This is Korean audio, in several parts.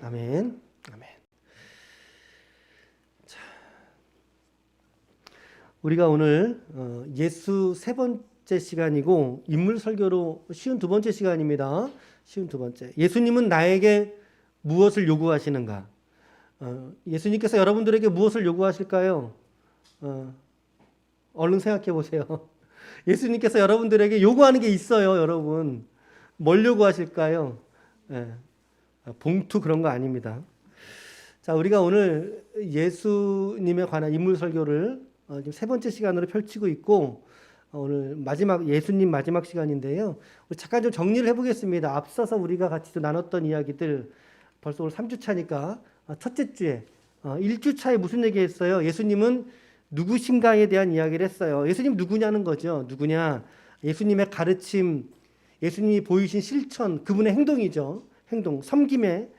아멘. 아멘. 자, 우리가 오늘 예수 세 번째 시간이고 인물 설교로 쉬운 두 번째 시간입니다. 쉬운 두 번째. 예수님은 나에게 무엇을 요구하시는가? 예수님께서 여러분들에게 무엇을 요구하실까요? 얼른 생각해 보세요. 예수님께서 여러분들에게 요구하는 게 있어요, 여러분. 뭘 요구하실까요? 봉투 그런 거 아닙니다. 자, 우리가 오늘 예수님에 관한 인물 설교를 지금 세 번째 시간으로 펼치고 있고, 오늘 예수님 마지막 시간인데요. 우리 잠깐 좀 정리를 해보겠습니다. 앞서서 우리가 같이 또 나눴던 이야기들, 벌써 오늘 3주 차니까, 첫째 주에, 1주 차에 무슨 얘기 했어요? 예수님은 누구신가에 대한 이야기를 했어요. 예수님 누구냐는 거죠. 누구냐? 예수님의 가르침, 예수님이 보이신 실천, 그분의 행동이죠. 행동, 섬김에,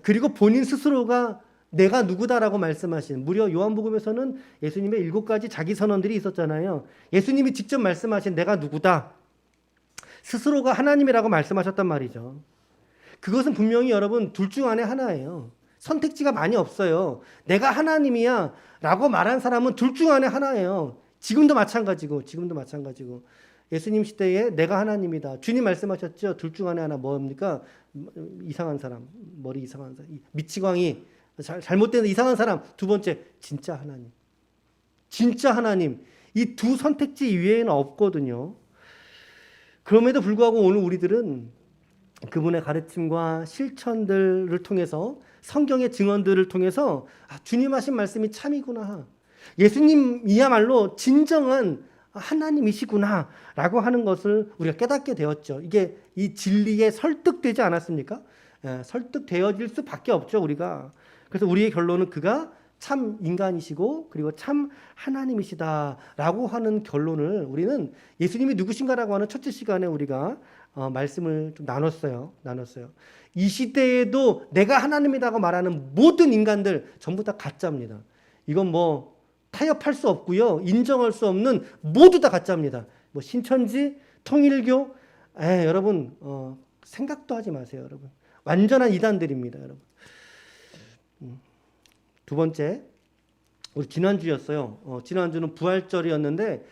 그리고 본인 스스로가 내가 누구다라고 말씀하신, 무려 요한복음에서는 예수님의 7가지 자기 선언들이 있었잖아요. 예수님이 직접 말씀하신 내가 누구다, 스스로가 하나님이라고 말씀하셨단 말이죠. 그것은 분명히 여러분 둘 중 안에 하나예요. 선택지가 많이 없어요. 내가 하나님이야 라고 말한 사람은 둘 중 안에 하나예요. 지금도 마찬가지고 예수님 시대에 내가 하나님이다. 주님 말씀하셨죠. 둘 중 안에 하나 뭡니까? 이상한 사람, 머리 이상한 사람, 미치광이 잘못된 이상한 사람. 두 번째, 진짜 하나님. 진짜 하나님. 이 두 선택지 이외에는 없거든요. 그럼에도 불구하고 오늘 우리들은 그분의 가르침과 실천들을 통해서, 성경의 증언들을 통해서 주님 하신 말씀이 참이구나, 예수님이야말로 진정한 하나님이시구나 라고 하는 것을 우리가 깨닫게 되었죠. 이게 이 진리에 설득되지 않았습니까? 설득되어질 수밖에 없죠, 우리가. 그래서 우리의 결론은 그가 참 인간이시고 그리고 참 하나님이시다라고 하는 결론을 우리는 예수님이 누구신가라고 하는 첫째 시간에 우리가 말씀을 좀 나눴어요. 이 시대에도 내가 하나님이라고 말하는 모든 인간들 전부 다 가짜입니다. 이건 뭐 타협할 수 없고요, 인정할 수 없는, 모두 다 가짜입니다. 뭐 신천지, 통일교, 여러분 생각도 하지 마세요, 여러분. 완전한 이단들입니다, 여러분. 두 번째, 우리 지난주였어요. 지난주는 부활절이었는데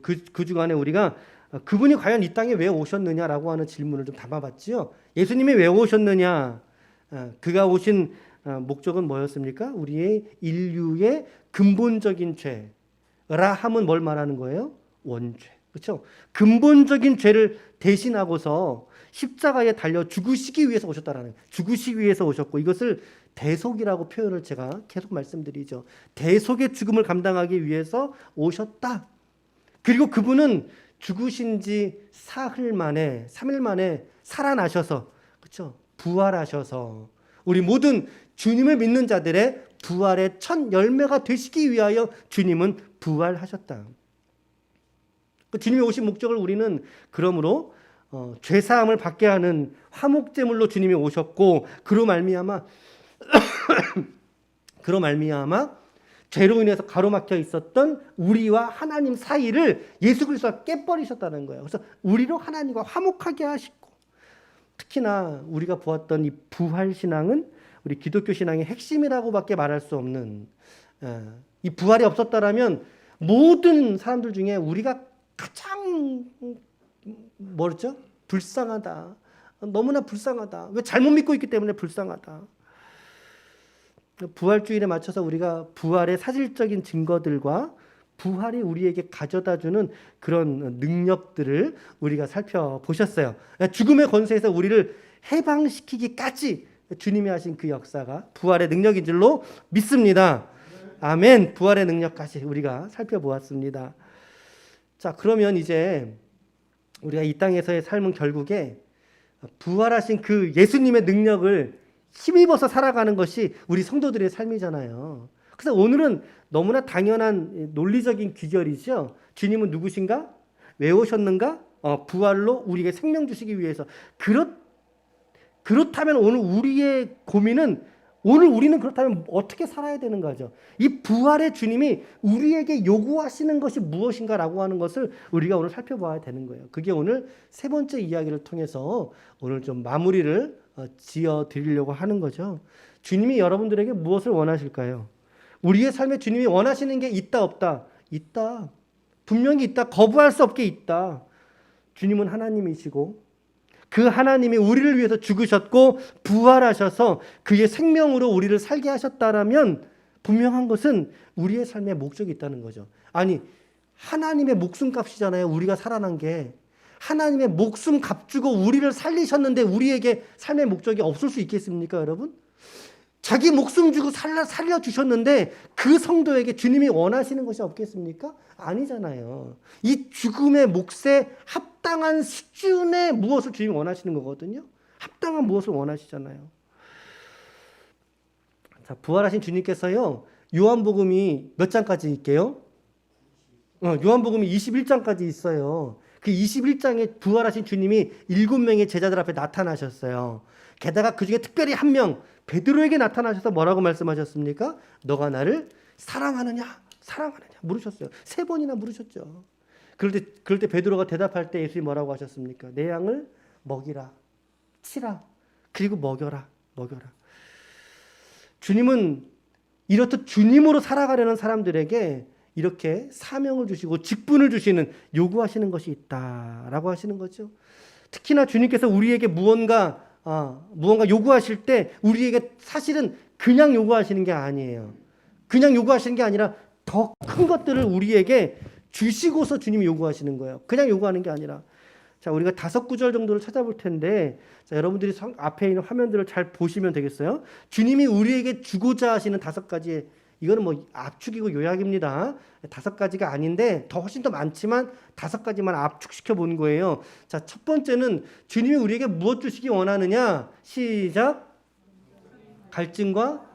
그 주간에 우리가 그분이 과연 이 땅에 왜 오셨느냐라고 하는 질문을 좀 담아봤지요. 예수님이 왜 오셨느냐? 그가 오신 목적은 뭐였습니까? 우리의 인류의 근본적인 죄라 함은 뭘 말하는 거예요? 원죄. 그렇죠? 근본적인 죄를 대신하고서 십자가에 달려 죽으시기 위해서 오셨다라는, 죽으시기 위해서 오셨고, 이것을 대속이라고 표현을 제가 계속 말씀드리죠. 대속의 죽음을 감당하기 위해서 오셨다. 그리고 그분은 죽으신 지 사흘 만에, 3일 만에 살아나셔서, 그렇죠? 부활하셔서 우리 모든 주님을 믿는 자들의 부활의 첫 열매가 되시기 위하여 주님은 부활하셨다. 주님이 오신 목적을 우리는 그러므로 죄사함을 받게 하는 화목제물로 주님이 오셨고, 그로 말미암아 죄로 인해서 가로막혀 있었던 우리와 하나님 사이를 예수 그리스도가 깨버리셨다는 거예요. 그래서 우리로 하나님과 화목하게 하시고, 특히나 우리가 보았던 이 부활신앙은 우리 기독교 신앙의 핵심이라고밖에 말할 수 없는, 이 부활이 없었다라면 모든 사람들 중에 우리가 가장 뭐였죠? 불쌍하다. 너무나 불쌍하다. 왜? 잘못 믿고 있기 때문에 불쌍하다. 부활주일에 맞춰서 우리가 부활의 사실적인 증거들과 부활이 우리에게 가져다주는 그런 능력들을 우리가 살펴보셨어요. 죽음의 권세에서 우리를 해방시키기까지 주님이 하신 그 역사가 부활의 능력인 줄로 믿습니다. 아멘. 부활의 능력까지 우리가 살펴보았습니다. 자, 그러면 이제 우리가 이 땅에서의 삶은 결국에 부활하신 그 예수님의 능력을 힘입어서 살아가는 것이 우리 성도들의 삶이잖아요. 그래서 오늘은 너무나 당연한 논리적인 귀결이죠. 주님은 누구신가? 왜 오셨는가? 부활로 우리에게 생명 주시기 위해서. 그렇다면 오늘 우리의 고민은, 오늘 우리는 그렇다면 어떻게 살아야 되는 거죠? 이 부활의 주님이 우리에게 요구하시는 것이 무엇인가라고 하는 것을 우리가 오늘 살펴봐야 되는 거예요. 그게 오늘 세 번째 이야기를 통해서 오늘 좀 마무리를 지어 드리려고 하는 거죠. 주님이 여러분들에게 무엇을 원하실까요? 우리의 삶에 주님이 원하시는 게 있다 없다? 있다. 분명히 있다. 거부할 수 없게 있다. 주님은 하나님이시고 그 하나님이 우리를 위해서 죽으셨고 부활하셔서 그의 생명으로 우리를 살게 하셨다라면 분명한 것은 우리의 삶에 목적이 있다는 거죠. 아니, 하나님의 목숨값이잖아요. 우리가 살아난 게. 하나님의 목숨 값주고 우리를 살리셨는데 우리에게 삶의 목적이 없을 수 있겠습니까, 여러분? 자기 목숨 주고 살려주셨는데 그 성도에게 주님이 원하시는 것이 없겠습니까? 아니잖아요. 이 죽음의 몫에 합당한 수준의 무엇을 주님이 원하시는 거거든요. 합당한 무엇을 원하시잖아요. 자, 부활하신 주님께서요, 요한복음이 몇 장까지 있게요? 요한복음이 21장까지 있어요. 그 21장에 부활하신 주님이 7명의 제자들 앞에 나타나셨어요. 게다가 그 중에 특별히 한 명, 베드로에게 나타나셔서 뭐라고 말씀하셨습니까? 너가 나를 사랑하느냐? 사랑하느냐? 물으셨어요. 3번이나 물으셨죠. 그럴 때 베드로가 대답할 때 예수님이 뭐라고 하셨습니까? 내 양을 먹이라, 치라, 그리고 먹여라. 주님은 이렇듯 주님으로 살아가려는 사람들에게 이렇게 사명을 주시고 직분을 주시는, 요구하시는 것이 있다라고 하시는 거죠. 특히나 주님께서 우리에게 무언가 요구하실 때 우리에게 사실은 그냥 요구하시는 게 아니에요. 그냥 요구하시는 게 아니라 더 큰 것들을 우리에게 주시고서 주님이 요구하시는 거예요. 그냥 요구하는 게 아니라. 자, 우리가 5구절 정도를 찾아볼 텐데, 자, 여러분들이 앞에 있는 화면들을 잘 보시면 되겠어요. 주님이 우리에게 주고자 하시는 5가지, 이거는 뭐 압축이고 요약입니다. 5가지가 아닌데 더 훨씬 더 많지만 5가지만 압축시켜 본 거예요. 자, 첫 번째는 주님이 우리에게 무엇 주시기 원하느냐? 시작. 갈증과,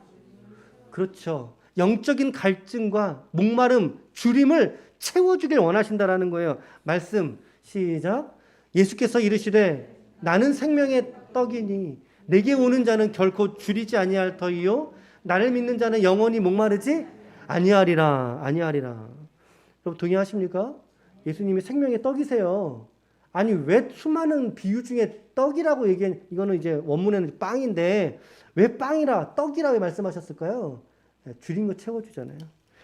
그렇죠. 영적인 갈증과 목마름, 주림을 채워주길 원하신다라는 거예요. 말씀 시작. 예수께서 이르시되 나는 생명의 떡이니 내게 오는 자는 결코 줄이지 아니할 터이요 나를 믿는 자는 영원히 목마르지 아니하리라. 여러분 동의하십니까? 예수님이 생명의 떡이세요. 아니 왜 수많은 비유 중에 떡이라고 이거는 이제 원문에는 빵인데 왜 빵이라 떡이라 왜 말씀하셨을까요? 줄인 거 채워주잖아요.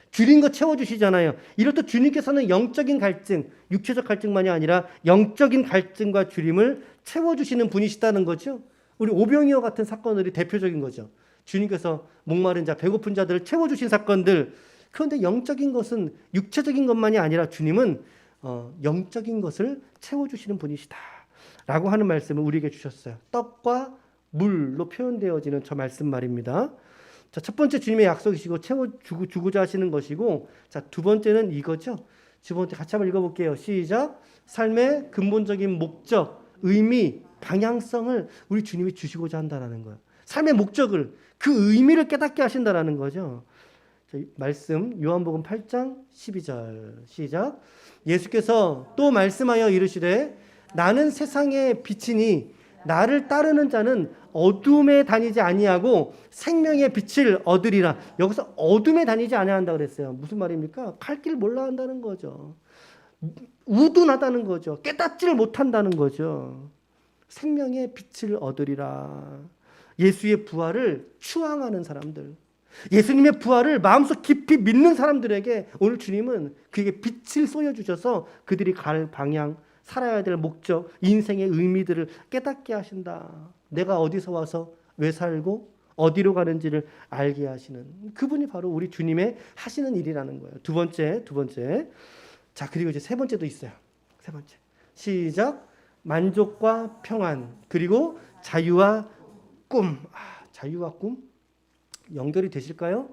줄인 거 채워주시잖아요. 이렇듯 주님께서는 영적인 갈증, 육체적 갈증만이 아니라 영적인 갈증과 줄임을 채워주시는 분이시다는 거죠. 우리 오병이어 같은 사건들이 대표적인 거죠. 주님께서 목마른 자, 배고픈 자들을 채워주신 사건들. 그런데 영적인 것은 육체적인 것만이 아니라 주님은 영적인 것을 채워주시는 분이시다 라고 하는 말씀을 우리에게 주셨어요. 떡과 물로 표현되어지는 저 말씀 말입니다. 자, 첫 번째 주님의 약속이시고 채워주고자 하시는 것이고, 자, 두 번째는 이거죠. 두 번째 같이 한번 읽어볼게요. 시작. 삶의 근본적인 목적, 의미, 방향성을 우리 주님이 주시고자 한다는 거예요. 삶의 목적을, 그 의미를 깨닫게 하신다는 거죠. 자, 말씀 요한복음 8장 12절 시작. 예수께서 또 말씀하여 이르시되 나는 세상의 빛이니 나를 따르는 자는 어둠에 다니지 아니하고 생명의 빛을 얻으리라. 여기서 어둠에 다니지 아니한다 그랬어요. 무슨 말입니까? 갈 길 몰라 한다는 거죠. 우둔하다는 거죠. 깨닫지를 못한다는 거죠. 생명의 빛을 얻으리라. 예수의 부활을 추앙하는 사람들, 예수님의 부활을 마음속 깊이 믿는 사람들에게 오늘 주님은 그에게 빛을 쏘여주셔서 그들이 갈 방향, 살아야 될 목적, 인생의 의미들을 깨닫게 하신다. 내가 어디서 와서 왜 살고 어디로 가는지를 알게 하시는 그분이 바로 우리 주님의 하시는 일이라는 거예요. 두 번째. 자, 그리고 이제 세 번째도 있어요. 세 번째. 시작. 만족과 평안, 그리고 자유와 꿈. 자유와 꿈? 연결이 되실까요?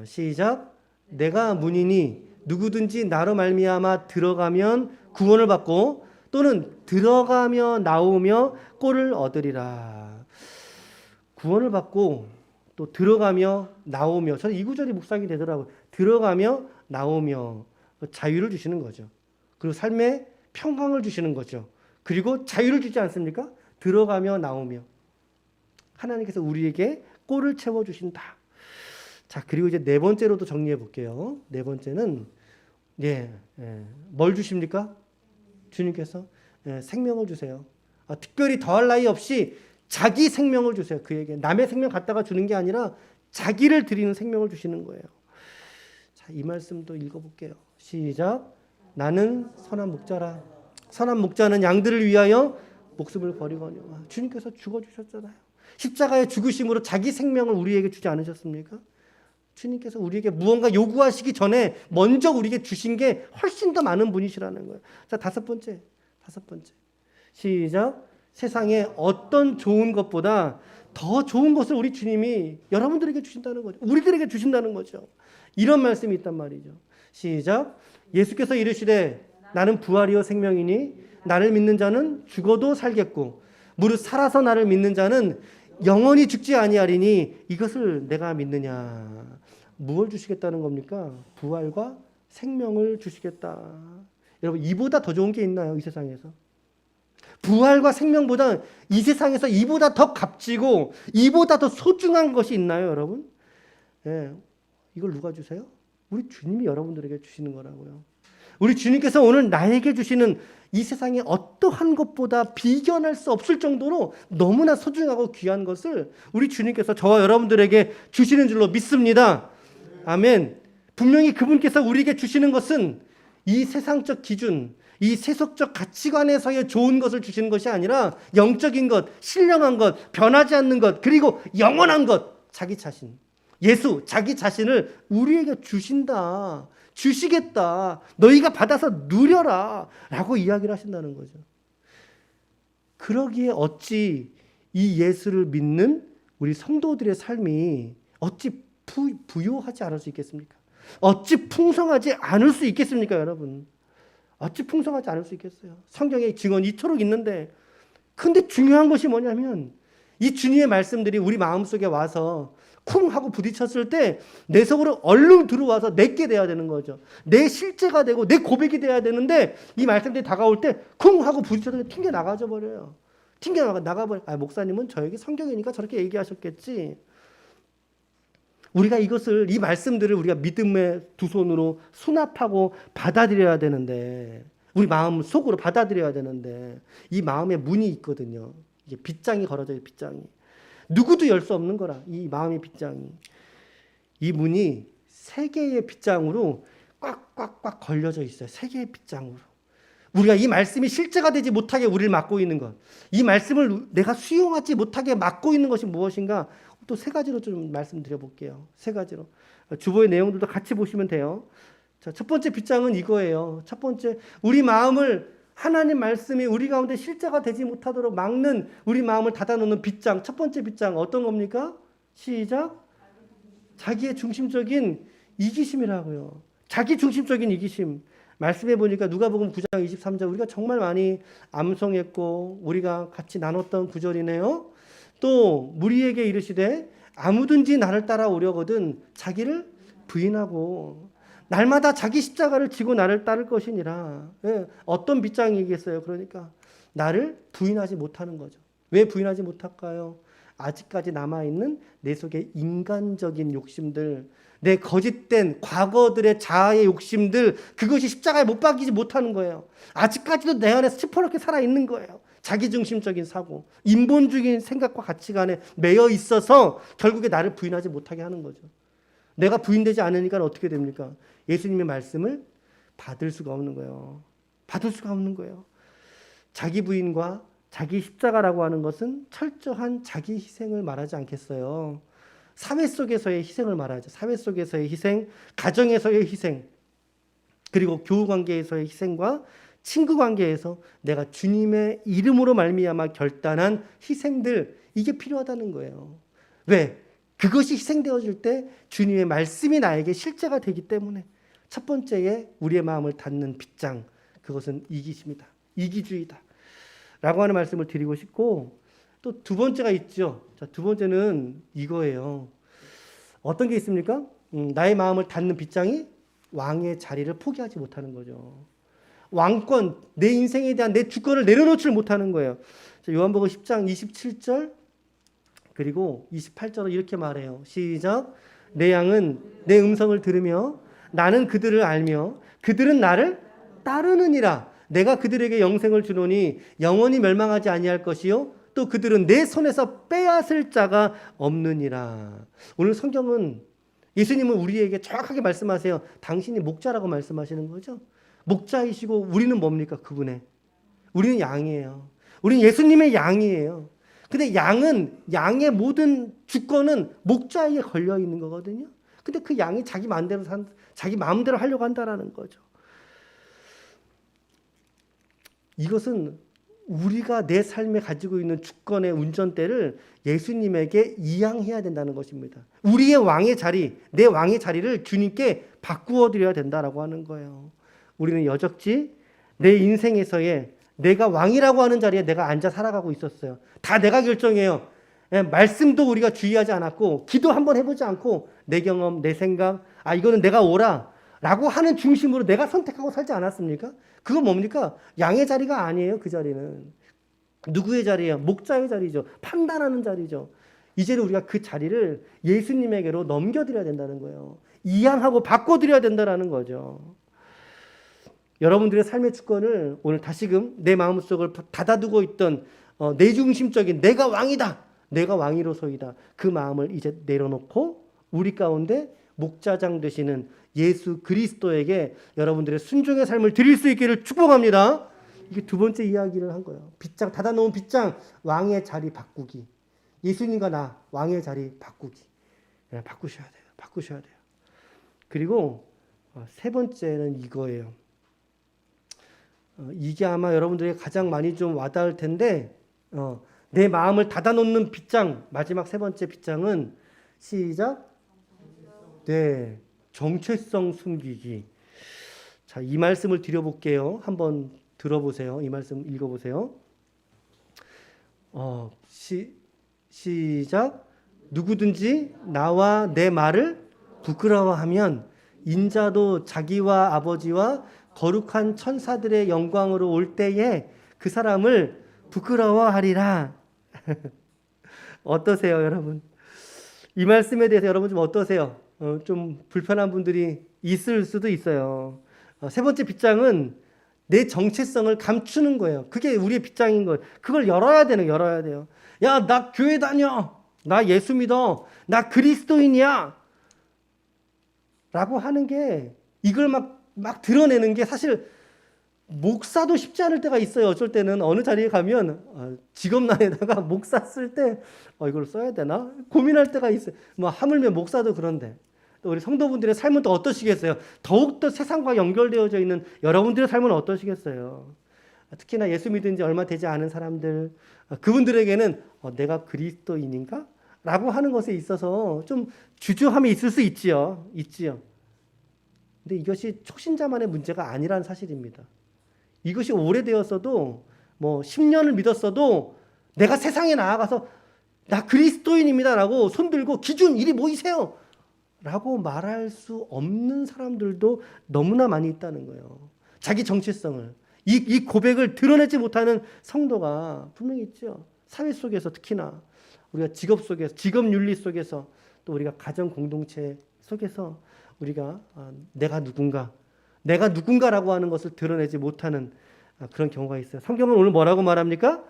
시작. 내가 문이니 누구든지 나로 말미암아 들어가면 구원을 받고 또는 들어가며 나오며 꼴을 얻으리라. 구원을 받고 또 들어가며 나오며, 저는 이 구절이 묵상이 되더라고요. 들어가며 나오며 자유를 주시는 거죠. 그리고 삶의 평강을 주시는 거죠. 그리고 자유를 주지 않습니까? 들어가며 나오며 하나님께서 우리에게 꼴을 채워주신다. 자, 그리고 이제 네 번째로도 정리해 볼게요. 네 번째는 뭘 주십니까? 주님께서 생명을 주세요. 특별히 더할 나위 없이 자기 생명을 주세요. 그에게 남의 생명 갖다가 주는 게 아니라 자기를 드리는 생명을 주시는 거예요. 자, 이 말씀도 읽어볼게요. 시작. 나는 선한 목자라. 선한 목자는 양들을 위하여 목숨을 버리거니와. 주님께서 죽어주셨잖아요. 십자가의 죽으심으로 자기 생명을 우리에게 주지 않으셨습니까? 주님께서 우리에게 무언가 요구하시기 전에 먼저 우리에게 주신 게 훨씬 더 많은 분이시라는 거예요. 자, 다섯 번째. 시작. 세상에 어떤 좋은 것보다 더 좋은 것을 우리 주님이 여러분들에게 주신다는 거죠. 우리들에게 주신다는 거죠. 이런 말씀이 있단 말이죠. 시작. 예수께서 이르시되 나는 부활이요 생명이니 나를 믿는 자는 죽어도 살겠고 무릇 살아서 나를 믿는 자는 영원히 죽지 아니하리니 이것을 내가 믿느냐. 무엇을 주시겠다는 겁니까? 부활과 생명을 주시겠다. 여러분, 이보다 더 좋은 게 있나요? 이 세상에서. 부활과 생명보다 이 세상에서 이보다 더 값지고 이보다 더 소중한 것이 있나요, 여러분? 예, 이걸 누가 주세요? 우리 주님이 여러분들에게 주시는 거라고요. 우리 주님께서 오늘 나에게 주시는 이 세상의 어떠한 것보다 비견할 수 없을 정도로 너무나 소중하고 귀한 것을 우리 주님께서 저와 여러분들에게 주시는 줄로 믿습니다. 아멘. 분명히 그분께서 우리에게 주시는 것은 이 세상적 기준, 이 세속적 가치관에서의 좋은 것을 주시는 것이 아니라 영적인 것, 신령한 것, 변하지 않는 것, 그리고 영원한 것, 자기 자신. 예수, 자기 자신을 우리에게 주신다. 주시겠다. 너희가 받아서 누려라. 라고 이야기를 하신다는 거죠. 그러기에 어찌 이 예수를 믿는 우리 성도들의 삶이 어찌 부요하지 않을 수 있겠습니까? 어찌 풍성하지 않을 수 있겠습니까, 여러분? 어찌 풍성하지 않을 수 있겠어요? 성경에 증언이 이토록 있는데, 근데 중요한 것이 뭐냐면 이 주님의 말씀들이 우리 마음속에 와서 쿵 하고 부딪혔을 때 내 속으로 얼른 들어와서 내게 돼야 되는 거죠. 내 실제가 되고 내 고백이 돼야 되는데 이 말씀들이 다가올 때 쿵 하고 부딪혀서 튕겨 나가져 버려요. 튕겨 나가버려요. 아, 목사님은 저에게 성경이니까 저렇게 얘기하셨겠지. 우리가 이것을, 이 말씀들을 우리가 믿음의 두 손으로 수납하고 받아들여야 되는데, 우리 마음 속으로 받아들여야 되는데, 이 마음에 문이 있거든요. 이게 빗장이 걸어져요, 빗장이. 누구도 열 수 없는 거라, 이 마음의 빗장이. 이 문이 세 개의 빗장으로 꽉꽉꽉 걸려져 있어요. 세 개의 빗장으로. 우리가 이 말씀이 실제가 되지 못하게 우리를 막고 있는 것, 이 말씀을 내가 수용하지 못하게 막고 있는 것이 무엇인가? 또 세 가지로 좀 말씀드려 볼게요. 세 가지로. 주보의 내용들도 같이 보시면 돼요. 자, 첫 번째 빗장은 이거예요. 첫 번째, 우리 마음을 하나님 말씀이 우리 가운데 실제가 되지 못하도록 막는, 우리 마음을 닫아놓는 빗장. 첫 번째 빗장 어떤 겁니까? 시작. 자기의 중심적인 이기심이라고요. 자기 중심적인 이기심. 말씀해 보니까 누가복음 9장 23절 우리가 정말 많이 암송했고 우리가 같이 나눴던 구절이네요. 또 무리에게 이르시되 아무든지 나를 따라오려거든 자기를 부인하고 날마다 자기 십자가를 지고 나를 따를 것이니라. 예, 어떤 빗장이겠어요? 그러니까 나를 부인하지 못하는 거죠. 왜 부인하지 못할까요? 아직까지 남아있는 내 속의 인간적인 욕심들, 내 거짓된 과거들의 자아의 욕심들, 그것이 십자가에 못 박히지 못하는 거예요. 아직까지도 내 안에서 시퍼렇게 살아있는 거예요. 자기중심적인 사고, 인본주의적인 생각과 가치관에 매여 있어서 결국에 나를 부인하지 못하게 하는 거죠. 내가 부인되지 않으니까 어떻게 됩니까? 예수님의 말씀을 받을 수가 없는 거예요. 받을 수가 없는 거예요. 자기 부인과 자기 십자가라고 하는 것은 철저한 자기 희생을 말하지 않겠어요. 사회 속에서의 희생을 말하죠. 사회 속에서의 희생, 가정에서의 희생, 그리고 교우 관계에서의 희생과 친구 관계에서 내가 주님의 이름으로 말미암아 결단한 희생들, 이게 필요하다는 거예요. 왜? 그것이 희생되어질 때 주님의 말씀이 나에게 실제가 되기 때문에. 첫 번째에 우리의 마음을 닫는 빗장, 그것은 이기심이다. 이기주의다. 라고 하는 말씀을 드리고 싶고, 또 두 번째가 있죠. 자, 두 번째는 이거예요. 어떤 게 있습니까? 나의 마음을 닫는 빗장이 왕의 자리를 포기하지 못하는 거죠. 왕권, 내 인생에 대한 내 주권을 내려놓지 못하는 거예요. 자, 요한복음 10장 27절 그리고 28절은 이렇게 말해요. 시작. 내 양은 내 음성을 들으며 나는 그들을 알며 그들은 나를 따르느니라. 내가 그들에게 영생을 주노니 영원히 멸망하지 아니할 것이요 또 그들은 내 손에서 빼앗을 자가 없느니라. 오늘 성경은 예수님은 우리에게 정확하게 말씀하세요. 당신이 목자라고 말씀하시는 거죠. 목자이시고 우리는 뭡니까? 그분의. 우리는 양이에요. 우리는 예수님의 양이에요. 근데 양의 모든 주권은 목자에게 걸려 있는 거거든요. 근데 그 양이 자기 마음대로 하려고 한다라는 거죠. 이것은 우리가 내 삶에 가지고 있는 주권의 운전대를 예수님에게 이양해야 된다는 것입니다. 우리의 왕의 자리, 내 왕의 자리를 주님께 바꾸어 드려야 된다라고 하는 거예요. 우리는 여적지 내 인생에서의 내가 왕이라고 하는 자리에 내가 앉아 살아가고 있었어요. 다 내가 결정해요. 말씀도 우리가 주의하지 않았고 기도 한번 해보지 않고 내 경험, 내 생각, 이거는 내가 옳아 라고 하는 중심으로 내가 선택하고 살지 않았습니까? 그건 뭡니까? 양의 자리가 아니에요. 그 자리는. 누구의 자리예요? 목자의 자리죠. 판단하는 자리죠. 이제는 우리가 그 자리를 예수님에게로 넘겨드려야 된다는 거예요. 이양하고 바꿔드려야 된다는 거죠. 여러분들의 삶의 주권을 오늘 다시금 내 마음속을 닫아두고 있던 내 중심적인 내가 왕이다. 내가 왕이로소이다. 그 마음을 이제 내려놓고 우리 가운데 목자장 되시는 예수 그리스도에게 여러분들의 순종의 삶을 드릴 수 있기를 축복합니다. 이게 두 번째 이야기를 한 거예요. 빗장, 닫아놓은 빗장, 왕의 자리 바꾸기. 예수님과 나, 왕의 자리 바꾸기. 바꾸셔야 돼요. 바꾸셔야 돼요. 그리고 세 번째는 이거예요. 이게 아마 여러분들이 가장 많이 좀 와닿을 텐데, 내 마음을 닫아놓는 빗장, 마지막 세 번째 빗장은 시작. 네, 정체성 숨기기. 자, 이 말씀을 드려볼게요. 한번 들어보세요. 이 말씀 읽어보세요. 시작. 누구든지 나와 내 말을 부끄러워하면 인자도 자기와 아버지와 거룩한 천사들의 영광으로 올 때에 그 사람을 부끄러워하리라. 어떠세요, 여러분? 이 말씀에 대해서 여러분 좀 어떠세요? 좀 불편한 분들이 있을 수도 있어요. 세 번째 빗장은 내 정체성을 감추는 거예요. 그게 우리의 빗장인 거예요. 그걸 열어야 돼요. 야, 나 교회 다녀. 나 예수 믿어. 나 그리스도인이야. 라고 하는 게 이걸 막 드러내는 게 사실 목사도 쉽지 않을 때가 있어요. 어쩔 때는 어느 자리에 가면 직업란에다가 목사 쓸 때 이걸 써야 되나? 고민할 때가 있어요. 뭐 하물며 목사도 그런데 또 우리 성도분들의 삶은 또 어떠시겠어요? 더욱더 세상과 연결되어져 있는 여러분들의 삶은 어떠시겠어요? 특히나 예수 믿은 지 얼마 되지 않은 사람들, 그분들에게는 내가 그리스도인인가? 라고 하는 것에 있어서 좀 주저함이 있을 수 있지요. 근데 이것이 초신자만의 문제가 아니라는 사실입니다. 이것이 오래되었어도 뭐 10년을 믿었어도 내가 세상에 나아가서 나 그리스도인입니다 라고 손들고 기준 이리 모이세요 라고 말할 수 없는 사람들도 너무나 많이 있다는 거예요. 자기 정체성을 이 고백을 드러내지 못하는 성도가 분명히 있죠. 사회 속에서 특히나 우리가 직업 속에서 직업 윤리 속에서 또 우리가 가정 공동체 속에서 우리가 내가 누군가라고 하는 것을 드러내지 못하는 그런 경우가 있어요. 성경은 오늘 뭐라고 말합니까?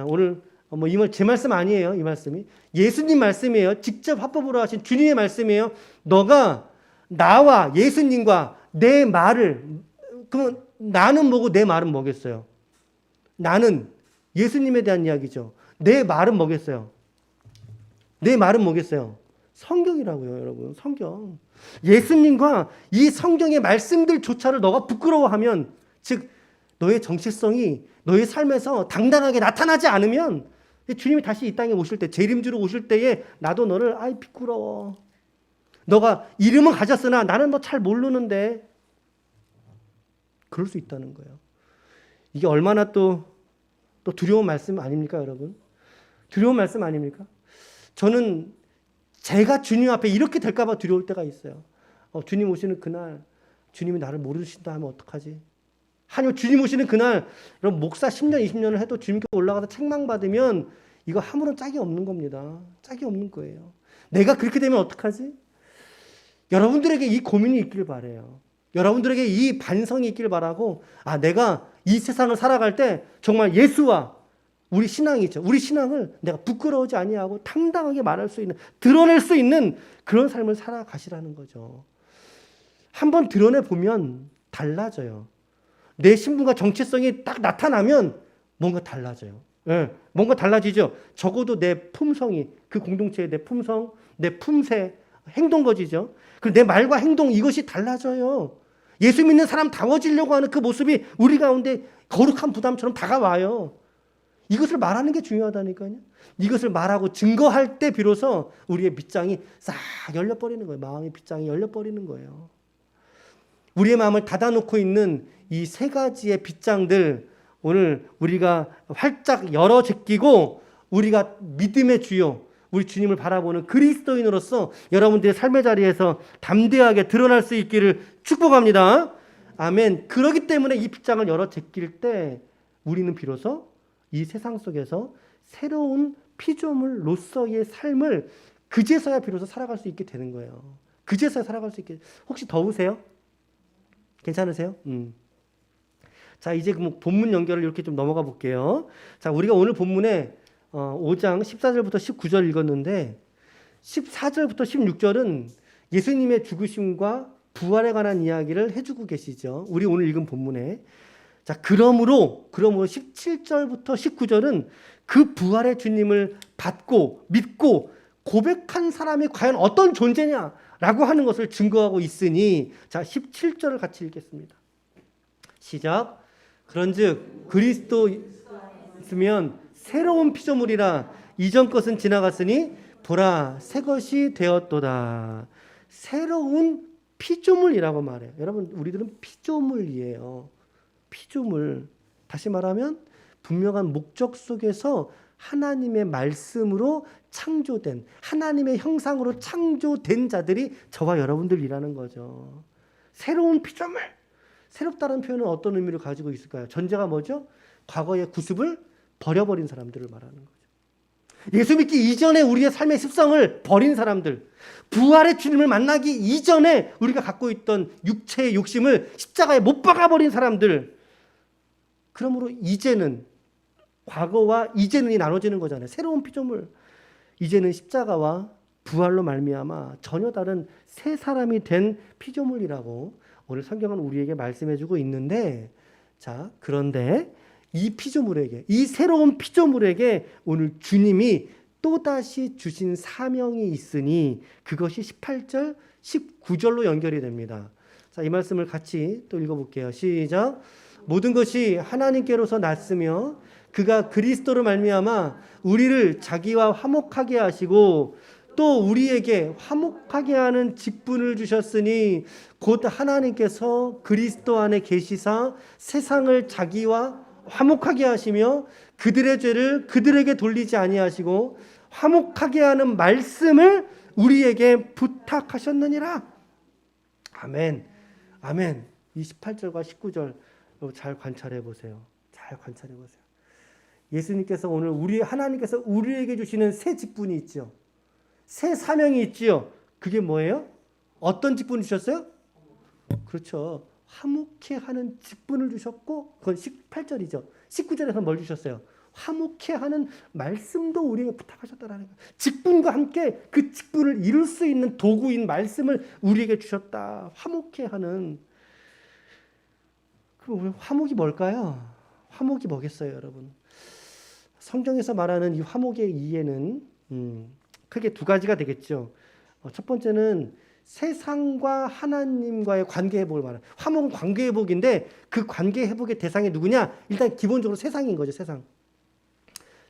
오늘 이 말 제 말씀 아니에요. 이 말씀이 예수님 말씀이에요. 직접 합법으로 하신 주님의 말씀이에요. 너가 나와 예수님과 내 말을, 그러면 나는 뭐고 내 말은 뭐겠어요? 나는 예수님에 대한 이야기죠. 내 말은 뭐겠어요? 내 말은 뭐겠어요? 성경이라고요, 여러분. 성경. 예수님과 이 성경의 말씀들조차를 너가 부끄러워하면, 즉 너의 정체성이 너의 삶에서 당당하게 나타나지 않으면 주님이 다시 이 땅에 오실 때, 재림주로 오실 때에 나도 너를 부끄러워. 너가 이름은 가졌으나 나는 너 잘 모르는데. 그럴 수 있다는 거예요. 이게 얼마나 또 두려운 말씀 아닙니까, 여러분? 두려운 말씀 아닙니까? 저는 제가 주님 앞에 이렇게 될까 봐 두려울 때가 있어요. 주님 오시는 그날 주님이 나를 모르신다 하면 어떡하지? 아니면 주님 오시는 그날 여러분 목사 10년 20년을 해도 주님께 올라가서 책망받으면 이거 아무런 짝이 없는 겁니다. 짝이 없는 거예요. 내가 그렇게 되면 어떡하지? 여러분들에게 이 고민이 있길 바라요. 여러분들에게 이 반성이 있길 바라고 내가 이 세상을 살아갈 때 정말 예수와 우리 신앙이죠. 우리 신앙을 내가 부끄러워하지 아니하고 당당하게 말할 수 있는, 드러낼 수 있는 그런 삶을 살아가시라는 거죠. 한번 드러내 보면 달라져요. 내 신분과 정체성이 딱 나타나면 뭔가 달라져요. 예, 뭔가 달라지죠. 적어도 내 품성이, 그 공동체의 내 품성, 내 품새, 행동거지죠. 그리고 내 말과 행동, 이것이 달라져요. 예수 믿는 사람다워지려고 하는 그 모습이 우리 가운데 거룩한 부담처럼 다가와요. 이것을 말하는 게 중요하다니까요. 이것을 말하고 증거할 때 비로소 우리의 빗장이 싹 열려버리는 거예요. 마음의 빗장이 열려버리는 거예요. 우리의 마음을 닫아놓고 있는 이 세 가지의 빗장들, 오늘 우리가 활짝 열어 제끼고 우리가 믿음의 주요, 우리 주님을 바라보는 그리스도인으로서 여러분들의 삶의 자리에서 담대하게 드러날 수 있기를 축복합니다. 아멘. 그렇기 때문에 이 빗장을 열어 제낄 때 우리는 비로소 이 세상 속에서 새로운 피조물로서의 삶을 그제서야 비로소 살아갈 수 있게 되는 거예요. 그제서야 살아갈 수 있게. 혹시 더우세요? 괜찮으세요? 자, 이제 본문 연결을 이렇게 좀 넘어가 볼게요. 자, 우리가 오늘 본문에 5장 14절부터 19절 읽었는데 14절부터 16절은 예수님의 죽으심과 부활에 관한 이야기를 해주고 계시죠. 우리 오늘 읽은 본문에. 자, 그러므로 17절부터 19절은 그 부활의 주님을 받고 믿고 고백한 사람이 과연 어떤 존재냐라고 하는 것을 증거하고 있으니, 자, 17절을 같이 읽겠습니다. 시작. 그런즉 그리스도 있으면 새로운 피조물이라, 이전 것은 지나갔으니 보라 새 것이 되었도다. 새로운 피조물이라고 말해요. 여러분, 우리들은 피조물이에요. 피조물. 다시 말하면 분명한 목적 속에서 하나님의 말씀으로 창조된, 하나님의 형상으로 창조된 자들이 저와 여러분들이라는 거죠. 새로운 피조물. 새롭다는 표현은 어떤 의미를 가지고 있을까요? 전제가 뭐죠? 과거의 구습을 버려버린 사람들을 말하는 거죠. 예수 믿기 이전에 우리의 삶의 습성을 버린 사람들, 부활의 주님을 만나기 이전에 우리가 갖고 있던 육체의 욕심을 십자가에 못 박아버린 사람들. 그러므로 이제는, 과거와 이제는이 나눠지는 거잖아요. 새로운 피조물. 이제는 십자가와 부활로 말미암아 전혀 다른 새 사람이 된 피조물이라고 오늘 성경은 우리에게 말씀해주고 있는데, 자, 그런데 이 피조물에게, 이 새로운 피조물에게 오늘 주님이 또다시 주신 사명이 있으니 그것이 18절, 19절로 연결이 됩니다. 자, 이 말씀을 같이 또 읽어볼게요. 시작. 모든 것이 하나님께로서 났으며 그가 그리스도로 말미암아 우리를 자기와 화목하게 하시고 또 우리에게 화목하게 하는 직분을 주셨으니 곧 하나님께서 그리스도 안에 계시사 세상을 자기와 화목하게 하시며 그들의 죄를 그들에게 돌리지 아니하시고 화목하게 하는 말씀을 우리에게 부탁하셨느니라. 아멘. 아멘. 이 18절과 19절 잘 관찰해 보세요. 잘 관찰해 보세요. 예수님께서 오늘 하나님께서 우리에게 주시는 새 직분이 있죠. 새 사명이 있지요. 그게 뭐예요? 어떤 직분을 주셨어요? 그렇죠. 화목해 하는 직분을 주셨고, 그건 18절이죠. 19절에서 뭘 주셨어요? 화목해 하는 말씀도 우리에게 부탁하셨다라는 거예요. 직분과 함께 그 직분을 이룰 수 있는 도구인 말씀을 우리에게 주셨다. 화목해 하는. 그럼 화목이 뭘까요? 화목이 뭐겠어요, 여러분? 성경에서 말하는 이 화목의 이해는 크게 두 가지가 되겠죠. 첫 번째는 세상과 하나님과의 관계 회복을 말해요. 화목은 관계 회복인데 그 관계 회복의 대상이 누구냐? 일단 기본적으로 세상인 거죠. 세상.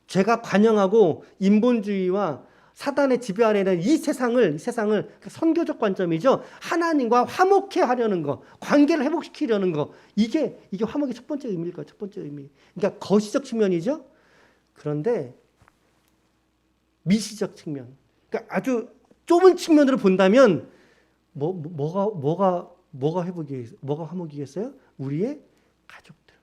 죄가 관영하고 인본주의와 사단의 지배 아래 있는 이 세상을 선교적 관점이죠. 하나님과 화목해 하려는 거, 관계를 회복시키려는 거. 이게 화목의 첫 번째 의미일 거예요. 첫 번째 의미. 그러니까 거시적 측면이죠. 그런데 미시적 측면. 그러니까 아주 좁은 측면으로 본다면 뭐가 화목이겠어요? 우리의 가족들,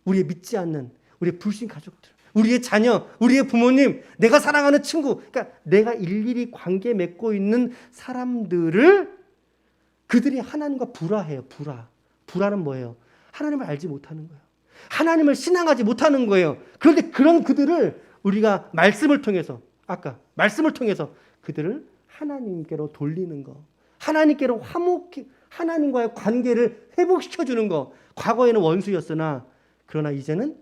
우리의 믿지 않는 우리의 불신 가족들, 우리의 자녀, 우리의 부모님, 내가 사랑하는 친구, 그러니까 내가 일일이 관계 맺고 있는 사람들을 그들이 하나님과 불화해요. 불화는 뭐예요? 하나님을 알지 못하는 거예요. 하나님을 신앙하지 못하는 거예요. 그런데 그런 그들을 우리가 말씀을 통해서 아까 말씀을 통해서 그들을 하나님께로 돌리는 거. 하나님께로 하나님과의 관계를 회복시켜 주는 거. 과거에는 원수였으나 그러나 이제는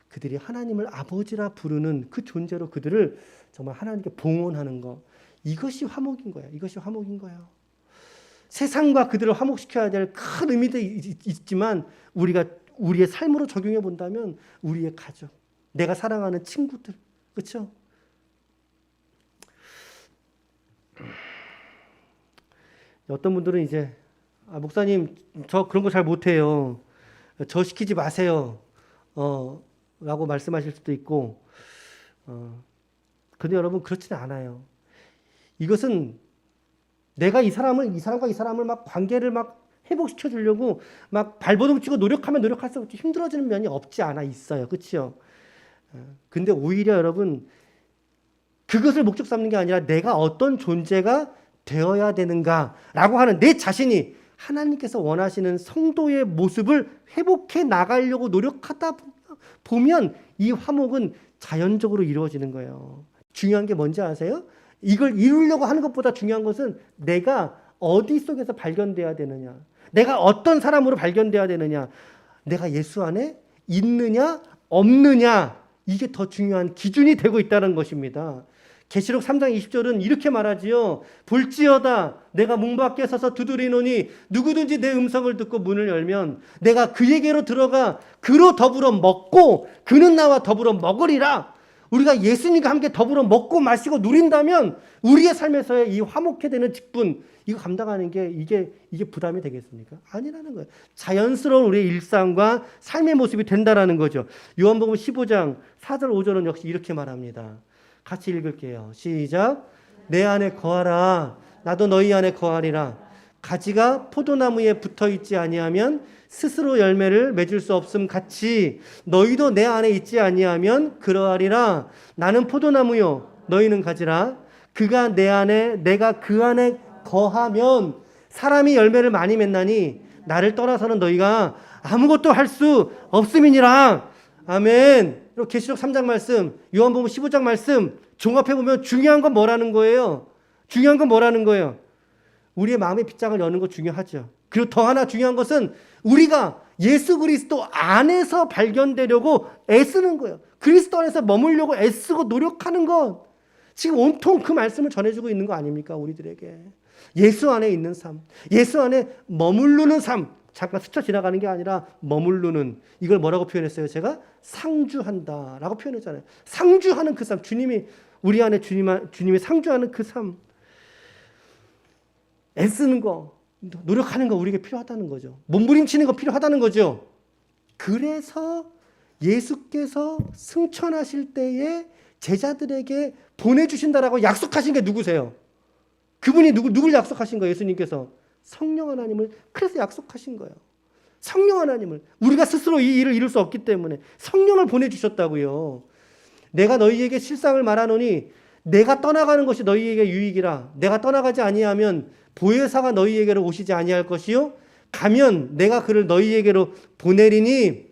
그들이 하나님을 아버지라 부르는 그 존재로 그들을 정말 하나님께 봉헌하는 거. 이것이 화목인 거예요. 이것이 화목인 거예요. 세상과 그들을 화목시켜야 될 큰 의미도 있지만 우리가 우리의 삶으로 적용해 본다면 우리의 가족, 내가 사랑하는 친구들, 그렇죠? 어떤 분들은 이제 목사님 저 그런 거 잘 못해요. 저 시키지 마세요. 라고 말씀하실 수도 있고 근데 여러분 그렇지는 않아요. 이것은 내가 이 사람과 막 관계를 막 회복시켜 주려고 막 발버둥 치고 노력하면 노력할수록 힘들어지는 면이 없지 않아 있어요. 그렇죠? 근데 오히려 여러분 그것을 목적 삼는 게 아니라 내가 어떤 존재가 되어야 되는가라고 하는 내 자신이 하나님께서 원하시는 성도의 모습을 회복해 나가려고 노력하다 보면 이 화목은 자연적으로 이루어지는 거예요. 중요한 게 뭔지 아세요? 이걸 이루려고 하는 것보다 중요한 것은 내가 어디 속에서 발견돼야 되느냐, 내가 어떤 사람으로 발견돼야 되느냐, 내가 예수 안에 있느냐 없느냐, 이게 더 중요한 기준이 되고 있다는 것입니다. 계시록 3장 20절은 이렇게 말하지요. 볼지어다 내가 문 밖에 서서 두드리노니 누구든지 내 음성을 듣고 문을 열면 내가 그에게로 들어가 그로 더불어 먹고 그는 나와 더불어 먹으리라. 우리가 예수님과 함께 더불어 먹고 마시고 누린다면 우리의 삶에서의 이 화목해 되는 직분, 이거 감당하는 게 이게 부담이 되겠습니까? 아니라는 거예요. 자연스러운 우리의 일상과 삶의 모습이 된다라는 거죠. 요한복음 15장 4절 5절은 역시 이렇게 말합니다. 같이 읽을게요. 시작. 내 안에 거하라. 나도 너희 안에 거하리라. 가지가 포도나무에 붙어 있지 아니하면 스스로 열매를 맺을 수 없음 같이 너희도 내 안에 있지 아니하면 그러하리라. 나는 포도나무요 너희는 가지라. 그가 내 안에 내가 그 안에 거하면 사람이 열매를 많이 맺나니 나를 떠나서는 너희가 아무것도 할 수 없음이니라. 아멘. 계시록 3장 말씀, 요한복음 15장 말씀 종합해보면 중요한 건 뭐라는 거예요? 중요한 건 뭐라는 거예요? 우리의 마음의 빗장을 여는 거 중요하죠. 그리고 더 하나 중요한 것은 우리가 예수 그리스도 안에서 발견되려고 애쓰는 거예요. 그리스도 안에서 머물려고 애쓰고 노력하는 것. 지금 온통 그 말씀을 전해주고 있는 거 아닙니까? 우리들에게. 예수 안에 있는 삶, 예수 안에 머무르는 삶. 잠깐 스쳐 지나가는 게 아니라 머무르는, 이걸 뭐라고 표현했어요? 제가 상주한다라고 표현했잖아요. 상주하는 그 삶, 주님이 우리 안에 주님이 상주하는 그 삶, 애쓰는 거, 노력하는 거 우리에게 필요하다는 거죠. 몸부림치는 거 필요하다는 거죠. 그래서 예수께서 승천하실 때에 제자들에게 보내주신다라고 약속하신 게 누구세요? 그분이 누굴 약속하신 거예요? 예수님께서 성령 하나님을 그래서 약속하신 거예요. 성령 하나님을 우리가 스스로 이 일을 이룰 수 없기 때문에 성령을 보내주셨다고요. 내가 너희에게 실상을 말하노니 내가 떠나가는 것이 너희에게 유익이라. 내가 떠나가지 아니하면 보혜사가 너희에게로 오시지 아니할 것이요 가면 내가 그를 너희에게로 보내리니.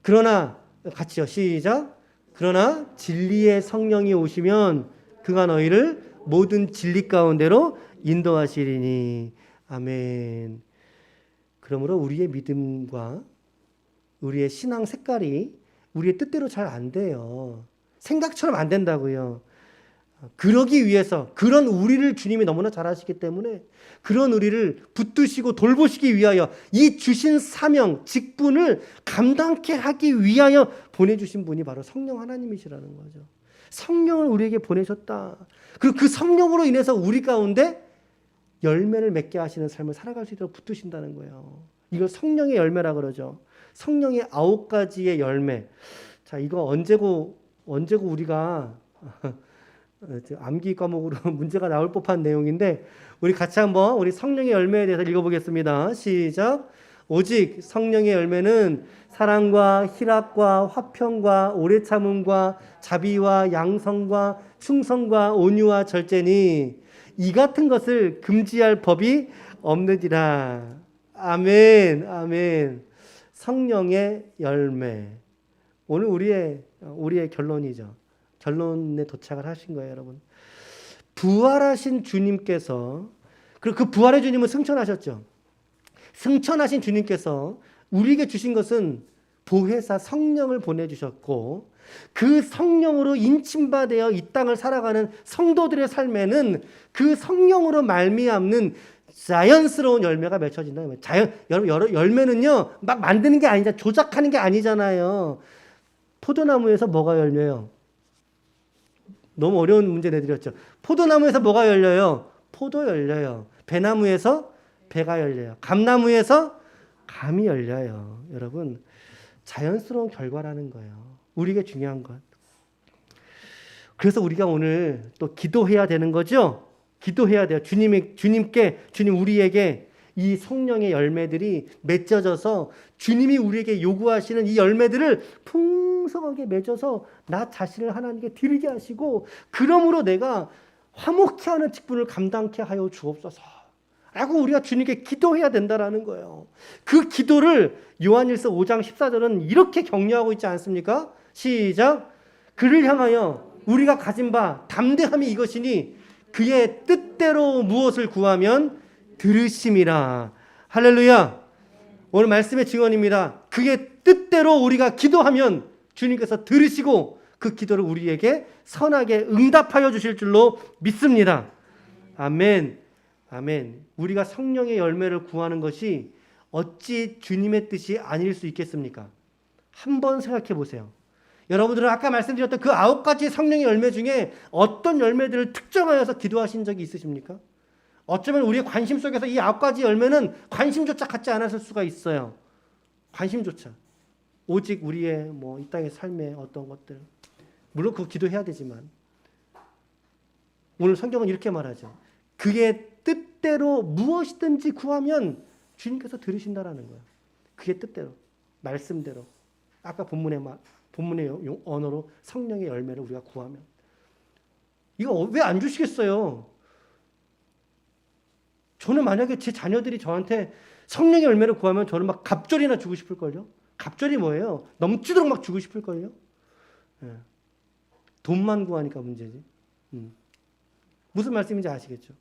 그러나 같이요. 시작. 그러나 진리의 성령이 오시면 그가 너희를 모든 진리 가운데로 인도하시리니. 아멘. 그러므로 우리의 믿음과 우리의 신앙 색깔이 우리의 뜻대로 잘 안 돼요. 생각처럼 안 된다고요. 그러기 위해서 그런 우리를 주님이 너무나 잘 아시기 때문에 그런 우리를 붙드시고 돌보시기 위하여 이 주신 사명, 직분을 감당케 하기 위하여 보내주신 분이 바로 성령 하나님이시라는 거죠. 성령을 우리에게 보내셨다. 그리고 그 성령으로 인해서 우리 가운데 열매를 맺게 하시는 삶을 살아갈 수 있도록 붙드신다는 거예요. 이걸 성령의 열매라 그러죠. 성령의 9가지의 열매. 자, 이거 언제고 우리가 암기 과목으로 문제가 나올 법한 내용인데 우리 같이 한번 우리 성령의 열매에 대해서 읽어보겠습니다. 시작. 오직 성령의 열매는 사랑과 희락과 화평과 오래 참음과 자비와 양성과 충성과 온유와 절제니 이 같은 것을 금지할 법이 없느니라. 아멘. 아멘. 성령의 열매. 오늘 우리의 결론이죠. 결론에 도착을 하신 거예요, 여러분. 부활하신 주님께서, 그리고 그 부활의 주님은 승천하셨죠. 승천하신 주님께서 우리에게 주신 것은 보혜사 성령을 보내주셨고, 그 성령으로 인침받아 이 땅을 살아가는 성도들의 삶에는 그 성령으로 말미암는 자연스러운 열매가 맺혀진다. 열매는요, 막 만드는 게 아니잖아요. 조작하는 게 아니잖아요. 포도나무에서 뭐가 열려요? 너무 어려운 문제 내드렸죠. 포도나무에서 뭐가 열려요? 포도 열려요. 배나무에서 배가 열려요. 감나무에서 감이 열려요. 여러분, 자연스러운 결과라는 거예요. 우리에게 중요한 것. 그래서 우리가 오늘 또 기도해야 되는 거죠. 기도해야 돼요. 주님 우리에게 이 성령의 열매들이 맺어져서 주님이 우리에게 요구하시는 이 열매들을 풍성하게 맺어서 나 자신을 하나님께 드리게 하시고, 그러므로 내가 화목케 하는 직분을 감당케 하여 주옵소서 라고 우리가 주님께 기도해야 된다라는 거예요. 그 기도를 요한일서 5장 14절은 이렇게 격려하고 있지 않습니까? 시작. 그를 향하여 우리가 가진 바 담대함이 이것이니 그의 뜻대로 무엇을 구하면 들으심이라. 할렐루야. 오늘 말씀의 증언입니다. 그의 뜻대로 우리가 기도하면 주님께서 들으시고 그 기도를 우리에게 선하게 응답하여 주실 줄로 믿습니다. 아멘. 아멘. 우리가 성령의 열매를 구하는 것이 어찌 주님의 뜻이 아닐 수 있겠습니까? 한번 생각해 보세요. 여러분들은 아까 말씀드렸던 그 9가지 성령의 열매 중에 어떤 열매들을 특정하여서 기도하신 적이 있으십니까? 어쩌면 우리의 관심 속에서 이 9가지 열매는 관심조차 갖지 않았을 수가 있어요. 관심조차. 오직 우리의 이 땅의 삶의 어떤 것들. 물론 그거 기도해야 되지만. 오늘 성경은 이렇게 말하죠. 그의 뜻대로 무엇이든지 구하면 주님께서 들으신다라는 거예요. 그의 뜻대로. 말씀대로. 아까 본문의 언어로 성령의 열매를 우리가 구하면. 이거 왜 안 주시겠어요? 저는 만약에 제 자녀들이 저한테 성령의 열매를 구하면 저는 막 갑절이나 주고 싶을걸요? 갑절이 뭐예요? 넘치도록 막 주고 싶을걸요? 예. 돈만 구하니까 문제지. 무슨 말씀인지 아시겠죠?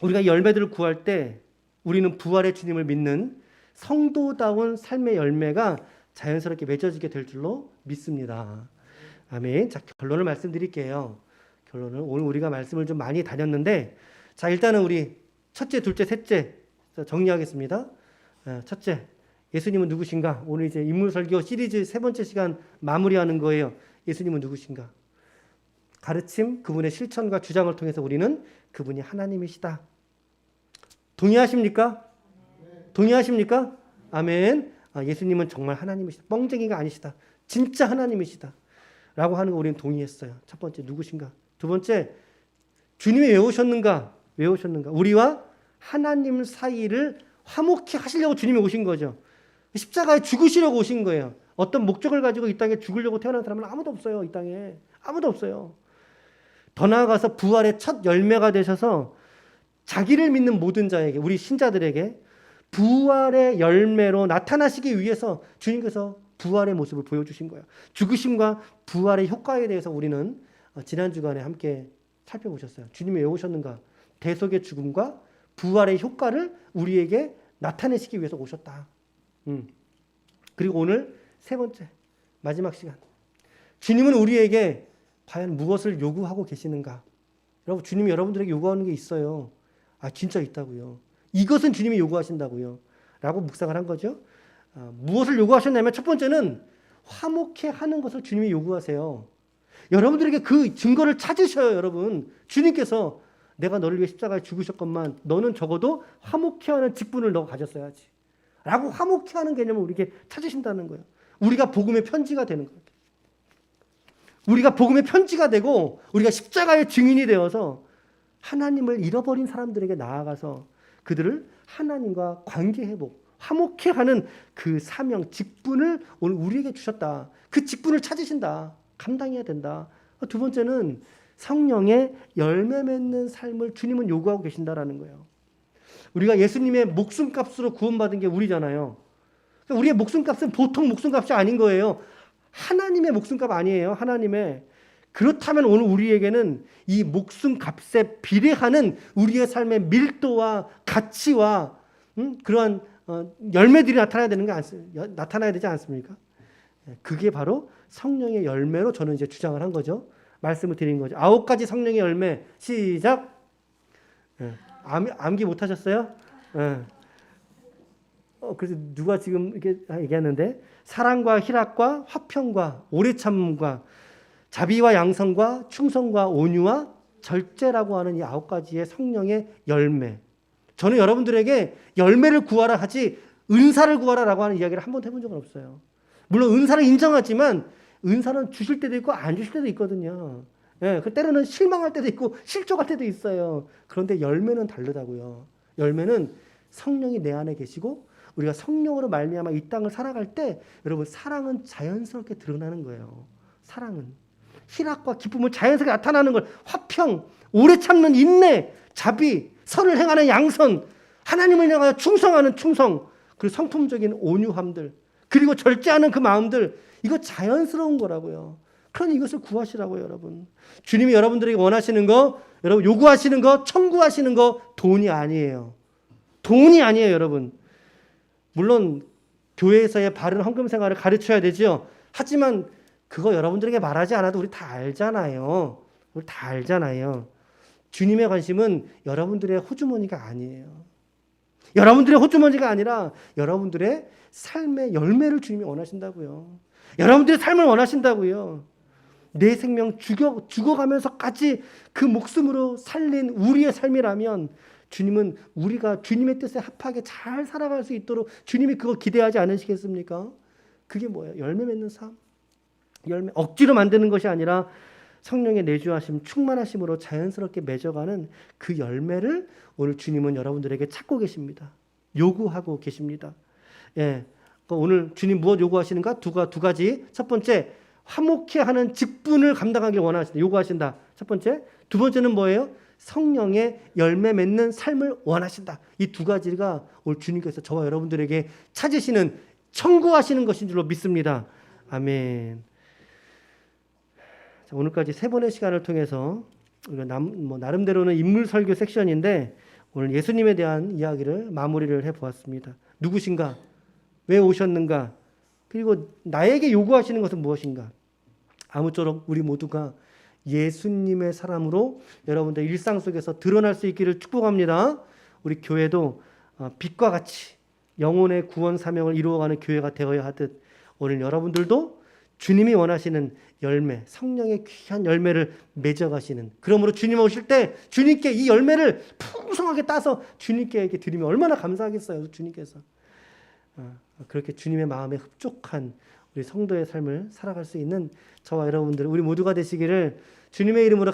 우리가 열매들을 구할 때 우리는 부활의 주님을 믿는 성도다운 삶의 열매가 자연스럽게 맺어지게 될 줄로 믿습니다. 아멘. 자, 결론을 말씀드릴게요. 결론은 오늘 우리가 말씀을 좀 많이 다녔는데, 자, 일단은 우리 첫째, 둘째, 셋째 정리하겠습니다. 첫째, 예수님은 누구신가? 오늘 이제 인물설교 시리즈 3번째 시간 마무리하는 거예요. 예수님은 누구신가? 가르침, 그분의 실천과 주장을 통해서 우리는 그분이 하나님이시다. 동의하십니까? 동의하십니까? 아멘. 예수님은 정말 하나님이시다. 뻥쟁이가 아니시다. 진짜 하나님이시다. 라고 하는 거 우리는 동의했어요. 첫 번째, 누구신가? 두 번째, 주님이 왜 오셨는가? 왜 오셨는가? 우리와 하나님 사이를 화목케 하시려고 주님이 오신 거죠. 십자가에 죽으시려고 오신 거예요. 어떤 목적을 가지고 이 땅에 죽으려고 태어난 사람은 아무도 없어요. 이 땅에. 아무도 없어요. 더 나아가서 부활의 첫 열매가 되셔서 자기를 믿는 모든 자에게, 우리 신자들에게 부활의 열매로 나타나시기 위해서 주님께서 부활의 모습을 보여주신 거예요. 죽으심과 부활의 효과에 대해서 우리는 지난 주간에 함께 살펴보셨어요. 주님이 왜 오셨는가? 대속의 죽음과 부활의 효과를 우리에게 나타내시기 위해서 오셨다. 그리고 오늘 세 번째, 마지막 시간. 주님은 우리에게 과연 무엇을 요구하고 계시는가? 여러분, 주님이 여러분들에게 요구하는 게 있어요. 진짜 있다고요. 이것은 주님이 요구하신다고요. 라고 묵상을 한 거죠. 무엇을 요구하셨냐면 첫 번째는 화목케 하는 것을 주님이 요구하세요. 여러분들에게 그 증거를 찾으셔요, 여러분. 주님께서 내가 너를 위해 십자가에 죽으셨건만 너는 적어도 화목케 하는 직분을 너가 가졌어야지. 라고 화목케 하는 개념을 우리에게 찾으신다는 거예요. 우리가 복음의 편지가 되는 거예요. 우리가 복음의 편지가 되고 우리가 십자가의 증인이 되어서 하나님을 잃어버린 사람들에게 나아가서 그들을 하나님과 관계 회복, 화목케 하는 그 사명, 직분을 오늘 우리에게 주셨다. 그 직분을 찾으신다. 감당해야 된다. 두 번째는 성령의 열매 맺는 삶을 주님은 요구하고 계신다라는 거예요. 우리가 예수님의 목숨값으로 구원받은 게 우리잖아요. 그러니까 우리의 목숨값은 보통 목숨값이 아닌 거예요. 하나님의 목숨값 아니에요. 하나님의. 그렇다면 오늘 우리에게는 이 목숨값에 비례하는 우리의 삶의 밀도와 가치와 그러한 열매들이 나타나야 되지 않습니까? 그게 바로 성령의 열매로 저는 이제 주장을 한 거죠. 말씀을 드린 거죠. 9가지 성령의 열매. 시작. 암기 못 하셨어요? 그래서 누가 지금 이렇게 얘기하는데 사랑과 희락과 화평과 오래 참음과 자비와 양성과 충성과 온유와 절제라고 하는 이 9가지의 성령의 열매. 저는 여러분들에게 열매를 구하라 하지 은사를 구하라라고 하는 이야기를 한 번도 해본 적은 없어요. 물론 은사를 인정하지만 은사는 주실 때도 있고 안 주실 때도 있거든요. 그 때로는 실망할 때도 있고 실족할 때도 있어요. 그런데 열매는 다르다고요. 열매는 성령이 내 안에 계시고 우리가 성령으로 말미암아 이 땅을 살아갈 때 여러분 사랑은 자연스럽게 드러나는 거예요. 사랑은 희락과 기쁨은 자연스럽게 나타나는 걸. 화평, 오래 참는 인내, 자비, 선을 행하는 양선, 하나님을 향하여 충성하는 충성, 그리고 성품적인 온유함들, 그리고 절제하는 그 마음들, 이거 자연스러운 거라고요. 그러니 이것을 구하시라고요, 여러분. 주님이 여러분들에게 원하시는 거, 여러분 요구하시는 거, 청구하시는 거 돈이 아니에요. 돈이 아니에요, 여러분. 물론 교회에서의 바른 헌금 생활을 가르쳐야 되죠. 하지만 그거 여러분들에게 말하지 않아도 우리 다 알잖아요. 우리 다 알잖아요. 주님의 관심은 여러분들의 호주머니가 아니에요. 여러분들의 호주머니가 아니라 여러분들의 삶의 열매를 주님이 원하신다고요. 여러분들의 삶을 원하신다고요. 내 생명 죽어가면서까지 그 목숨으로 살린 우리의 삶이라면 주님은 우리가 주님의 뜻에 합하게 잘 살아갈 수 있도록 주님이 그거 기대하지 않으시겠습니까? 그게 뭐예요? 열매 맺는 삶. 열매 억지로 만드는 것이 아니라 성령의 내주하심, 충만하심으로 자연스럽게 맺어가는 그 열매를 오늘 주님은 여러분들에게 찾고 계십니다. 요구하고 계십니다. 예, 오늘 주님 무엇 요구하시는가? 두 가지. 첫 번째, 화목해 하는 직분을 감당하길 원하신다. 요구하신다. 첫 번째. 두 번째는 뭐예요? 성령의 열매 맺는 삶을 원하신다. 이 두 가지가 오늘 주님께서 저와 여러분들에게 찾으시는, 청구하시는 것인 줄로 믿습니다. 아멘. 자, 오늘까지 3번의 시간을 통해서 우리가 나름대로는 인물 설교 섹션인데 오늘 예수님에 대한 이야기를 마무리를 해보았습니다. 누구신가? 왜 오셨는가? 그리고 나에게 요구하시는 것은 무엇인가? 아무쪼록 우리 모두가 예수님의 사람으로 여러분들 일상 속에서 드러날 수 있기를 축복합니다. 우리 교회도 빛과 같이 영혼의 구원 사명을 이루어가는 교회가 되어야 하듯 오늘 여러분들도 주님이 원하시는 열매, 성령의 귀한 열매를 맺어가시는, 그러므로 주님 오실 때 주님께 이 열매를 풍성하게 따서 주님께 이렇게 드리면 얼마나 감사하겠어요. 주님께서 그렇게 주님의 마음에 흡족한 우리 성도의 삶을 살아갈 수 있는 저와 여러분들 우리 모두가 되시기를 주님의 이름으로